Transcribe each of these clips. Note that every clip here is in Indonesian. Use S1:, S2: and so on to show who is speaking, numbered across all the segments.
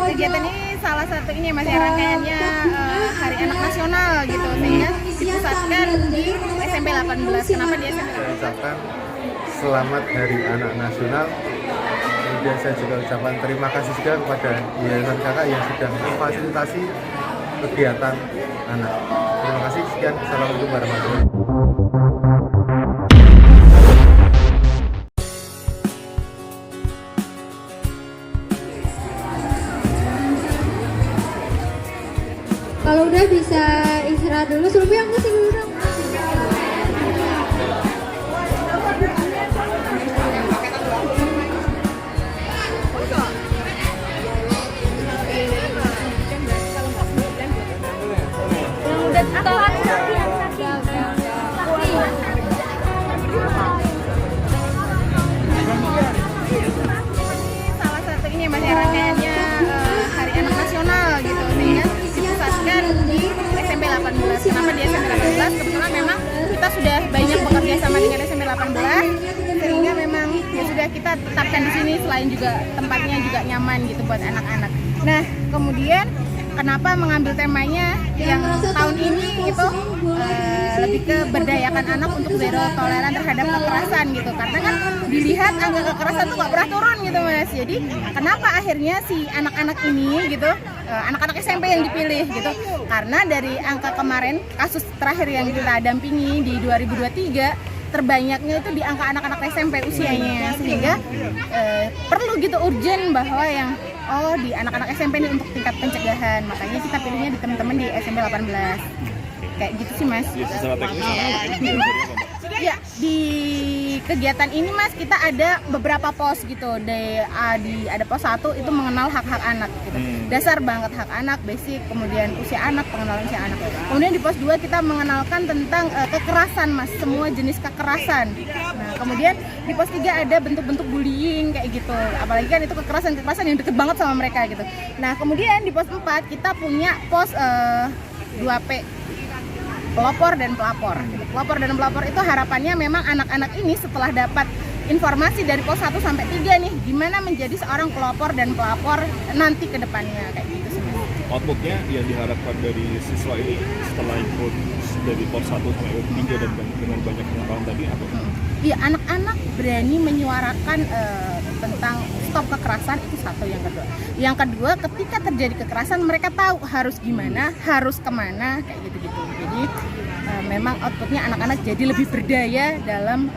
S1: Kegiatan ini salah satu ini Mas ya, rangkaiannya Hari Anak Nasional gitu, sehingga dipusatkan di SMP 18. Kenapa di SMP 18?
S2: Saya ucapkan selamat Hari Anak Nasional. Kemudian saya juga ucapkan terima kasih juga kepada Yayasan Kakak yang sudah memfasilitasi kegiatan anak. Terima kasih, sekian. Assalamualaikum warahmatullahi wabarakatuh.
S3: Kalau udah bisa istirahat dulu, Sulbi yang musik dulu dong.
S1: Salah satu ini Mas ya, rangkaiannya Hari Anak Nasional gitu, sehingga dipusatkan di SMP 18. Kenapa di SMP 18? Kebetulan memang kita sudah banyak bekerja sama dengan SMP 18, sehingga memang ya sudah kita tetapkan di sini, selain juga tempatnya juga nyaman gitu buat anak-anak. Nah, kemudian kenapa mengambil temanya yang tahun ini itu lebih ke berdayakan anak untuk zero toleran terhadap kekerasan gitu, karena kan dilihat angka kekerasan tuh nggak pernah turun gitu Mas. Jadi kenapa akhirnya si anak-anak ini gitu, anak-anak SMP yang dipilih gitu, karena dari angka kemarin kasus terakhir yang kita dampingi di 2023 terbanyaknya itu di angka anak-anak SMP usianya, sehingga perlu gitu urgent bahwa yang di anak-anak SMP ini untuk tingkat pencegahan, makanya kita pilihnya di teman-teman di SMP 18 kayak gitu sih Mas.
S4: Secara teknis
S1: Ya, di kegiatan ini Mas kita ada beberapa pos gitu. Ada pos 1 itu mengenal hak-hak anak gitu. Dasar banget hak anak, basic, kemudian usia anak, pengenalan usia anak. Kemudian di pos 2 kita mengenalkan tentang kekerasan Mas, semua jenis kekerasan. Nah, kemudian di pos 3 ada bentuk-bentuk bullying kayak gitu. Apalagi kan itu kekerasan yang deket banget sama mereka gitu. Nah, kemudian di pos 4 kita punya pos 2P, pelopor dan pelapor. Pelopor dan pelapor itu harapannya memang anak-anak ini setelah dapat informasi dari pos 1 sampai 3 nih, gimana menjadi seorang pelopor dan pelapor nanti ke depannya kayak gitu sih.
S4: outputnya yang diharapkan dari siswa ini setelah ikut dari pos 1 sampai 3 dan dengan banyak pengetahuan tadi apa?
S1: Iya, anak-anak berani menyuarakan tentang stop kekerasan, itu satu. Yang kedua, ketika terjadi kekerasan mereka tahu harus gimana, harus kemana kayak gitu-gitu. Jadi memang outputnya anak-anak jadi lebih berdaya dalam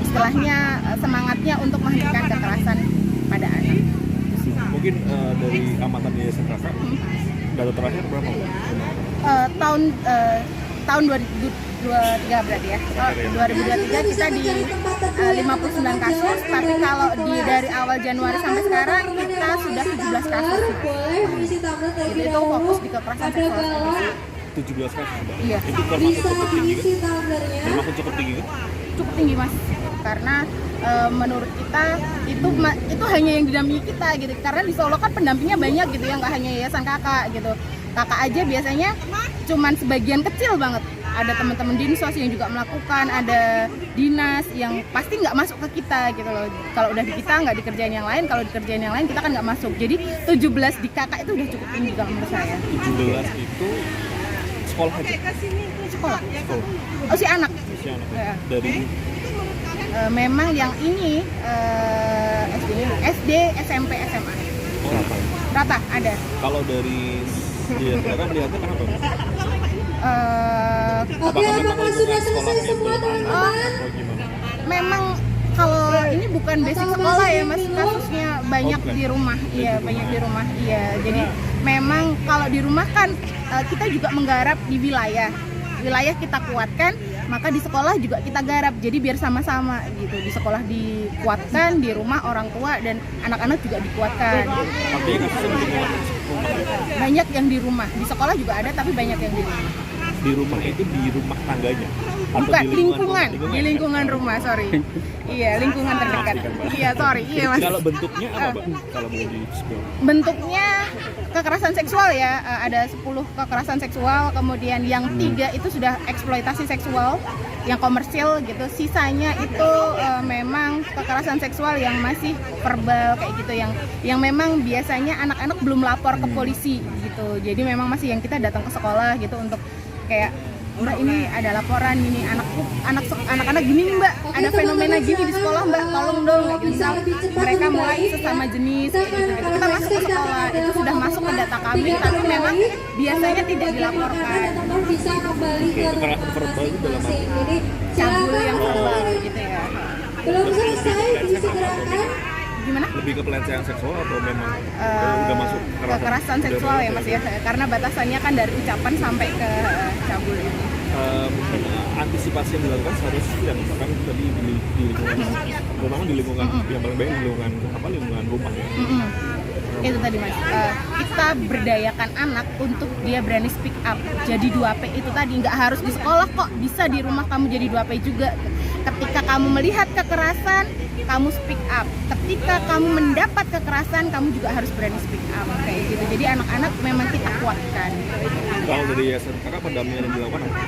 S1: istilahnya semangatnya untuk menghentikan kekerasan pada anak.
S4: Mungkin dari amatan Yayasan Kakak, data terakhir berapa?
S1: Tahun 2023 berarti ya. 2023 kita di 59 kasus, tapi kalau dari awal Januari sampai sekarang kita sudah 17 kasus. Jadi itu fokus di kekerasan seksual.
S4: 17 kasus.
S1: Iya.
S4: Itu termasuk cukup tinggi kan? Termasuk cukup tinggi kan?
S1: Cukup tinggi Mas, karena menurut kita itu hanya yang didampingi kita gitu, karena di Solo kan pendampingnya banyak gitu ya, nggak hanya Yayasan Kakak gitu. Kakak aja biasanya cuman sebagian kecil banget, ada teman-teman dinsos yang juga melakukan, ada dinas yang pasti nggak masuk ke kita gitu loh. Kalau udah di kita nggak dikerjain yang lain, kalau dikerjain yang lain kita kan nggak masuk. Jadi 17 di Kakak itu udah cukup tinggi kalau menurut saya.
S4: 17 itu sekolah aja?
S1: Sekolah. Oh, si anak.
S4: Si anak.
S1: Ya.
S4: Dari
S1: memang yang ini SD, SMP, SMA.
S4: oh, apa?
S1: Rata ada.
S4: Kalau dari dia sekarang melihatnya kenapa?
S3: Oke, apakah sudah selesai semua teman-teman?
S4: Atau gimana?
S1: Memang kalau ini bukan basic sekolah ya Mas, kasusnya banyak di rumah. Iya, banyak di rumah. Iya, jadi memang kalau di rumah kan kita juga menggarap di wilayah kita kuatkan, maka di sekolah juga kita garap, jadi biar sama-sama gitu. Di sekolah dikuatkan, di rumah orang tua dan anak-anak juga dikuatkan.
S4: Artinya kasusnya lebih kuat rumah.
S1: Banyak yang di rumah, di sekolah juga ada, tapi banyak yang di rumah.
S4: Di rumah itu di rumah tangganya? Atau
S1: Bukan,
S4: di
S1: lingkungan rumah, sorry. Iya, lingkungan terdekat. Iya, sorry, iya Mas.
S4: Kalau bentuknya apa, Pak? Kalau mau di spill?
S1: Bentuknya kekerasan seksual ya, ada 10 kekerasan seksual, kemudian yang 3 itu sudah eksploitasi seksual, yang komersil gitu. Sisanya itu memang kekerasan seksual yang masih verbal kayak gitu, yang memang biasanya anak-anak belum lapor ke polisi gitu. Jadi memang masih yang kita datang ke sekolah gitu untuk kayak, Mbak, ini ada laporan ini anak-anak gini nih, Mbak, ada fenomena gini di sekolah, Mbak, tolong dong kayak gitu. Mereka mulai sesama jenis kayak gitu. Kita masuk ke sekolah, itu sudah masuk ke data kami, tapi memang biasanya tidak dilaporkan.
S3: Bisa kembali ke
S4: kekerasan verbal itu dalam arti
S1: Cabul yang verbal gitu ya.
S3: belum selesai disegerakan.
S1: Gimana?
S4: lebih ke pelecehan seksual atau memang udah masuk
S1: Kekerasan seksual ya Mas ya, karena batasannya kan dari ucapan sampai ke cabul itu.
S4: mungkin antisipasi yang dilakukan seharusnya yang misalkan tadi di lingkungan, terutama di lingkungan yang paling baik lingkungan rumah ya.
S1: Itu tadi Mas, kita berdayakan anak untuk dia berani speak up. Jadi 2P itu tadi, nggak harus di sekolah kok, bisa di rumah kamu jadi 2P juga. Ketika kamu melihat kekerasan, kamu speak up. Ketika kamu mendapat kekerasan, kamu juga harus berani speak up kayak gitu. Jadi anak-anak memang kita kuatkan.
S4: Kalau dari yayasan kakak pendampingan yang dilakukan apa?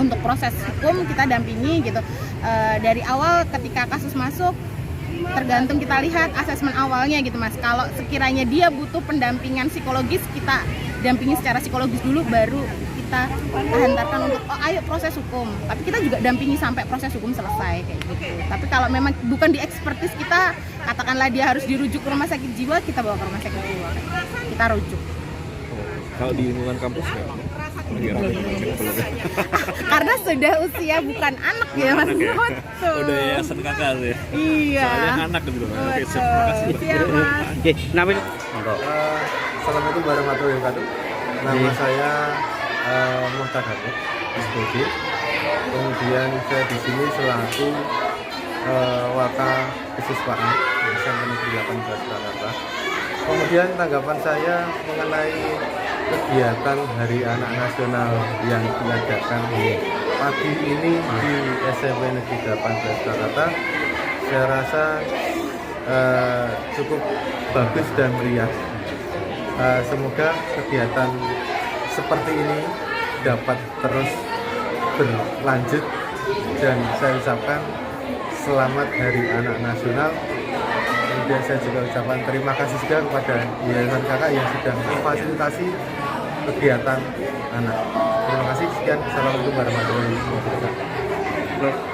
S1: Untuk proses hukum kita dampingi gitu. Dari awal ketika kasus masuk, tergantung kita lihat asesmen awalnya gitu Mas. Kalau sekiranya dia butuh pendampingan psikologis, kita dampingi secara psikologis dulu, baru kita hantarkan untuk ayo proses hukum. Tapi kita juga dampingi sampai proses hukum selesai kayak gitu. Tapi kalau memang bukan di ekspertis kita, katakanlah dia harus dirujuk ke rumah sakit jiwa, kita bawa ke rumah sakit jiwa. Kita rujuk.
S4: Kalau di lingkungan kampus ya lagi ramai
S1: Karena sudah usia bukan anak ya Mas. Betul.
S4: udah yayasan kakak tuh ya.
S1: Iya.
S4: Soalnya anak gitu. Oke,
S1: Betul.
S4: terima kasih.
S1: Siap, Mas.
S5: Oke, kenapa itu?
S2: Assalamualaikum warahmatullahi wabarakatuh. Nama saya Muhtar Hamid, SPG. Kemudian saya di sini selaku Waka Kesiswaan SMP Negeri 18 Jakarta. Kemudian tanggapan saya mengenai kegiatan Hari Anak Nasional yang diadakan pagi ini di SMP Negeri 18 Jakarta, saya rasa cukup bagus dan meriah. Semoga kegiatan seperti ini dapat terus berlanjut, dan saya ucapkan selamat Hari Anak Nasional. Kemudian saya juga ucapkan terima kasih juga kepada Yayasan Kakak yang sudah memfasilitasi kegiatan anak. Terima kasih, sekian. Assalamualaikum warahmatullahi wabarakatuh.